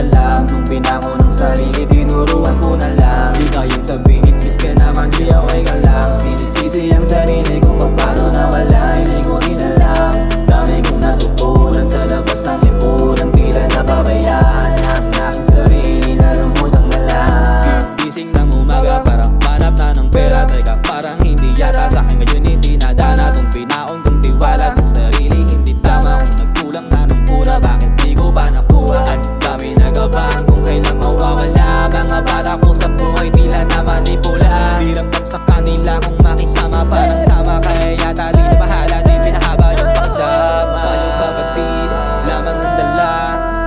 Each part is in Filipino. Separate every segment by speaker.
Speaker 1: pakialam. Nung pinako ng sarili, tinuruan ko na lang. Di kayang sabihin, miss ka naman, di okay ka lang. Sinisisi ang sarili kung paano nawala, hindi ko din alam. Dami kong natutunan sa labas ng lipunan, tila napabayaan ang aking sarili na lumutang na lang. Gising ng umaga para manap na ng pera. Teka, parang hindi yata sa'kin ngayon itinadana. Tong pinaon kong tiwala sa sarili, hindi tama. Kung nagkulang na nung una, bakit di ko ba nakuha? Ang dami nagabahan kung kailan mawawala. Mga bala ko sa buhay tila na manipula. Di ramdam sa kanila kung makisama, parang tama. Kaya yata di na bahala, di pinahaba yung pakisama. Tayong kapatid, lamang ang dala,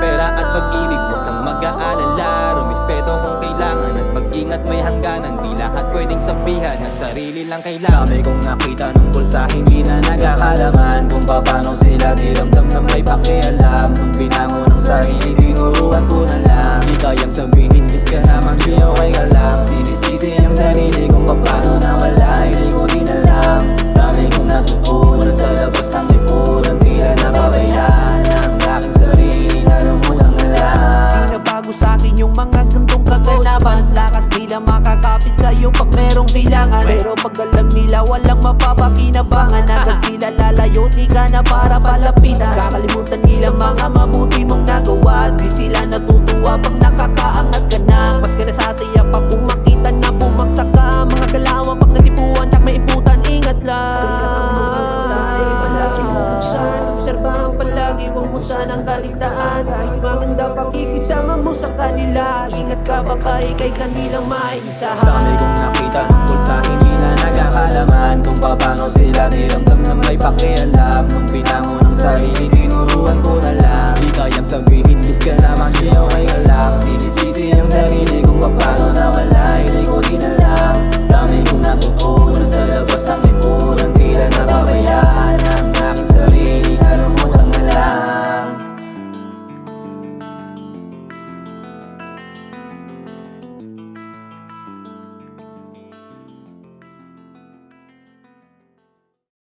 Speaker 1: pera at pag-ibig, huwag kang mag-aalala. Rumispeto kung kailangan at mag-ingat, may hangganan. Di lahat pwedeng sabihan, ng sarili lang kailangan. Dami kong nakita nungkol sa hindi na nagkakalaman, kung paano sila di ramdam na may pakialam. Nung binango ng sarili, tinuruan ko na lang. Di kayang sabihin, miss ka naman, di okay ka lang. Sinisisi ang sarili kung paano nawala, hindi ko din alam. Dami kong natutunan sa labas ng lipunan, tila napabayaan ang aking sarili na lumutang na lang.
Speaker 2: Di na bago sa'kin yung mga gantong kaganapan. Lakas nila makakapit sa'yo pag merong kailangan, pero pag alam nila walang mapapakinabangan, agad sila lalayo, di ka na para palapitan. Kakalimutan nila mga mabuti mong nagawa. Di sila natutuwa pag nakakaangat ka na. Mas ka nasasaya pag kung makita na bumagsak ka. Mga galawan pag natipuan, tsak may iputan, ingat lang. Kaya ang mga patay, palagi mo buksan. Obserbahan palagi, huwag mo sanang kaligtaan. Kahit maganda pakikisama mo sa kanila, ingat ka baka ikay kanilang maisahan.
Speaker 1: Dami kong nakita tungkol sa hindi na nagkakalaman, kung paano sila di ramdam na may pakialam. Nung binango ng sarili, tinuruan